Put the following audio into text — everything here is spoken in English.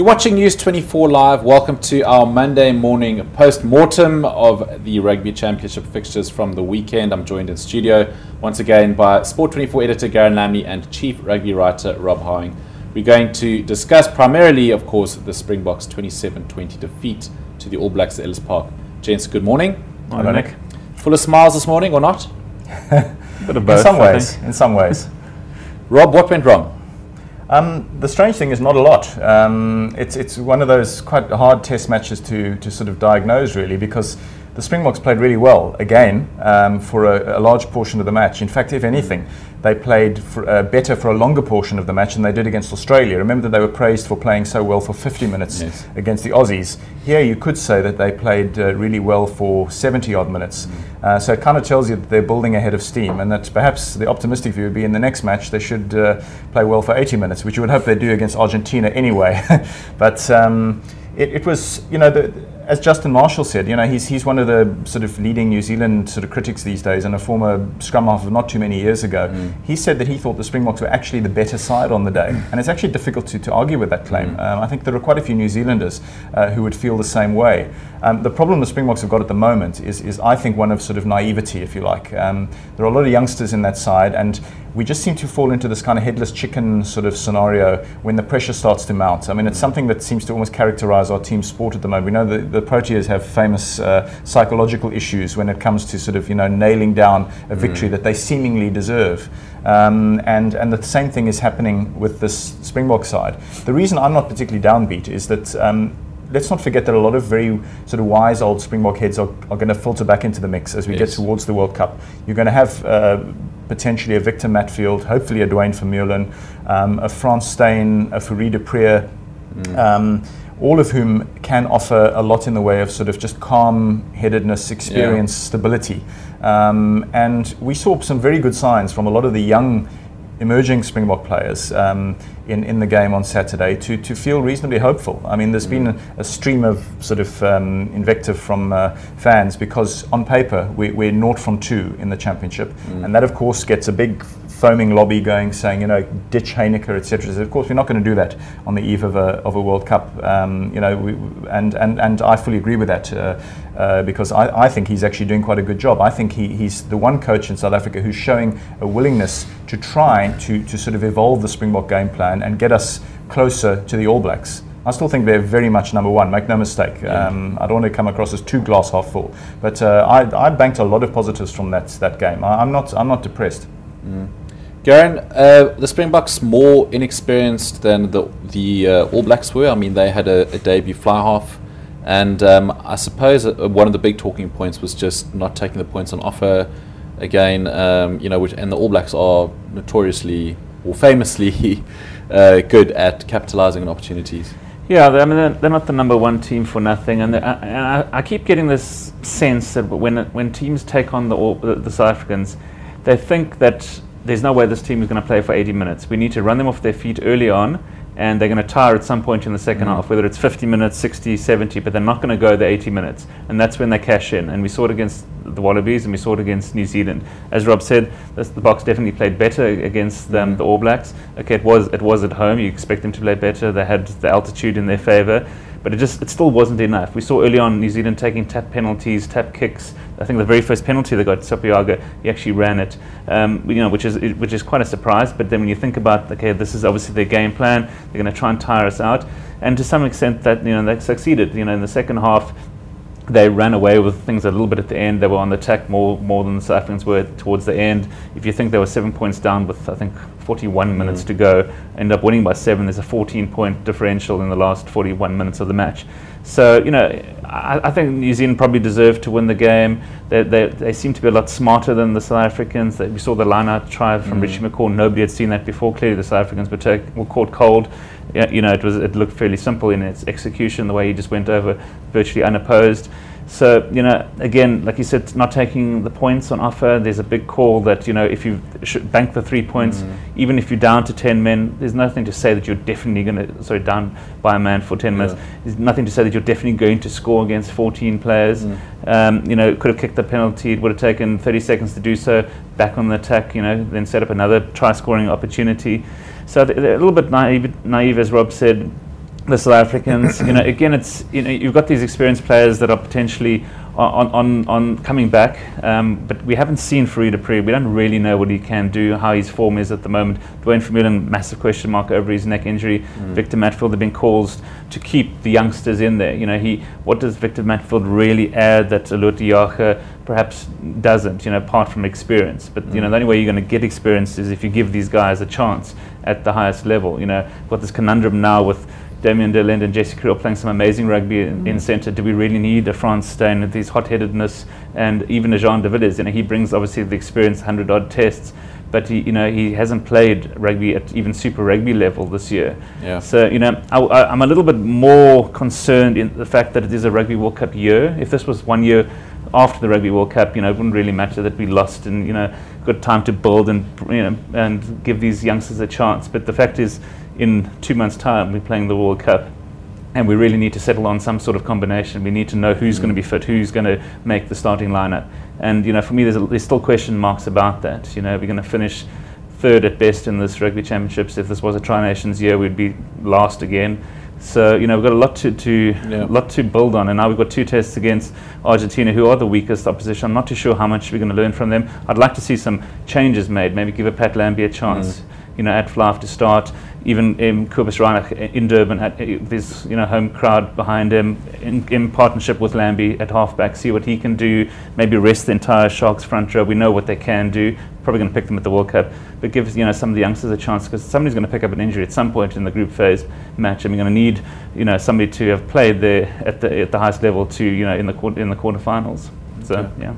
You're watching News 24 Live. Welcome to our Monday morning post-mortem of the Rugby Championship fixtures from the weekend. I'm joined in studio once again by Sport 24 editor Garen Lamley and Chief Rugby writer Rob Howing. We're going to discuss primarily, of course, the Springboks 27-20 defeat to the All Blacks at Ellis Park. Gents, good morning. Hello, Nick. Full of smiles this morning or not? Bit of both, in some ways. Rob, what went wrong? The strange thing is not a lot. It's one of those quite hard test matches to sort of diagnose, really, because the Springboks played really well again for a large portion of the match. In fact, if anything, they played better for a longer portion of the match than they did against Australia. Remember that they were praised for playing so well for 50 minutes against the Aussies. Here you could say that they played really well for 70 odd minutes. So it kind of tells you that they're building a head of steam, and that perhaps the optimistic view would be in the next match they should play well for 80 minutes, which you would hope they do against Argentina anyway. But it was, you know, as Justin Marshall said, you know, he's one of the sort of leading New Zealand sort of critics these days, and a former scrum half of not too many years ago. He said that he thought the Springboks were actually the better side on the day, and it's actually difficult to argue with that claim. I think there are quite a few New Zealanders who would feel the same way. The problem the Springboks have got at the moment is I think one of sort of naivety, if you like. There are a lot of youngsters in that side, and we just seem to fall into this kind of headless chicken sort of scenario when the pressure starts to mount. I mean, it's something that seems to almost characterize our team sport at the moment. We know the Proteas have famous psychological issues when it comes to sort of, you know, nailing down a victory that they seemingly deserve. And the same thing is happening with this Springbok side. The reason I'm not particularly downbeat is that let's not forget that a lot of very sort of wise old Springbok heads are going to filter back into the mix as we get towards the World Cup. You're going to have potentially a Victor Matfield, hopefully a Dwayne Vermeulen, a Frans Steyn, a Fourie de Preer, all of whom can offer a lot in the way of sort of just calm-headedness, experience, stability. And we saw some very good signs from a lot of the young emerging Springbok players in the game on Saturday to feel reasonably hopeful. I mean, there's been a stream of sort of invective from fans because on paper we're 0 from 2 in the championship, and that of course gets a big foaming lobby going, saying, you know, ditch Heineken, etc. So of course we're not going to do that on the eve of a World Cup. You know, and I fully agree with that because I think he's actually doing quite a good job. I think he's the one coach in South Africa who's showing a willingness to try to sort of evolve the Springbok game plan and get us closer to the All Blacks. I still think they're very much number one, make no mistake. I don't want to come across as too glass half full, but I banked a lot of positives from that game. I'm not depressed. Garen, the Springboks more inexperienced than the All Blacks were. I mean, they had a debut fly half, and I suppose one of the big talking points was just not taking the points on offer again. You know, and the All Blacks are notoriously or famously good at capitalising on opportunities. Yeah, I mean, they're not the number one team for nothing, and I keep getting this sense that when teams take on the South Africans, they think that there's no way this team is going to play for 80 minutes. We need to run them off their feet early on, and they're going to tire at some point in the second half, whether it's 50 minutes, 60, 70, but they're not going to go the 80 minutes. And that's when they cash in. And we saw it against the Wallabies, and we saw it against New Zealand. As Rob said, the Boks definitely played better against the All Blacks. Okay, it was at home. You expect them to play better. They had the altitude in their favour. But it still wasn't enough. We saw early on New Zealand taking tap penalties, tap kicks. I think the very first penalty they got, Sopiaga, he actually ran it, you know, which is quite a surprise. But then when you think about, okay, this is obviously their game plan. They're going to try and tire us out, and to some extent that, you know, they succeeded. You know, in the second half, they ran away with things a little bit at the end. They were on the attack more than the South Africans were towards the end. If you think they were 7 points down with, I think, 41 minutes to go, end up winning by 7. There's a 14-point differential in the last 41 minutes of the match. So, you know, I think New Zealand probably deserved to win the game. They seem to be a lot smarter than the South Africans. We saw the line-out try from Richie McCaw. Nobody had seen that before. Clearly the South Africans were caught cold. You know, it looked fairly simple in its execution, the way he just went over virtually unopposed. So, you know, again, like you said, not taking the points on offer, there's a big call that, you know, if you bank the 3 points, even if you're down to 10 men, there's nothing to say that you're definitely going to, down by a man for 10 minutes, there's nothing to say that you're definitely going to score against 14 players. You know, could have kicked the penalty, it would have taken 30 seconds to do so, back on the attack, you know, then set up another try-scoring opportunity. So they're a little bit naive, as Rob said. the South Africans. Again, it's you've got these experienced players that are potentially on coming back, but we haven't seen Farid Apri. We don't really know what he can do, how his form is at the moment. Dwayne Vermeulen, massive question mark over his neck injury. Victor Matfield have been calls to keep the youngsters in there. What does Victor Matfield really add that Aloti Yaga perhaps doesn't? Apart from experience. But the only way you're going to get experience is if you give these guys a chance at the highest level. Got this conundrum now with Damien Delend and Jesse Kriel playing some amazing rugby in centre. Do we really need a Frans Steyn with his hot-headedness, and even a Jean de Villiers? He brings obviously the experience, 100-odd tests, but he hasn't played rugby at even Super Rugby level this year. Yeah. So I'm a little bit more concerned in the fact that it is a Rugby World Cup year. If this was 1 year after the Rugby World Cup, it wouldn't really matter that we lost, and got time to build and give these youngsters a chance. But the fact is, in 2 months' time, we're playing the World Cup, and we really need to settle on some sort of combination. We need to know who's going to be fit, who's going to make the starting lineup. And for me, there's still question marks about that. We're going to finish third at best in this Rugby Championships. If this was a Tri-Nations year, we'd be last again. So we've got a lot to build on, and now we've got 2 tests against Argentina, who are the weakest opposition. I'm not too sure how much we're going to learn from them. I'd like to see some changes made. Maybe give a Pat Lambie a chance. At Flav to start, even Kobus Reinach in Durban, with his home crowd behind him, in partnership with Lambie at halfback, see what he can do. Maybe rest the entire Sharks front row. We know what they can do. Probably going to pick them at the World Cup, but give some of the youngsters a chance, because somebody's going to pick up an injury at some point in the group phase match, and we're going to need somebody to have played there at the highest level to in the quarterfinals. So yeah.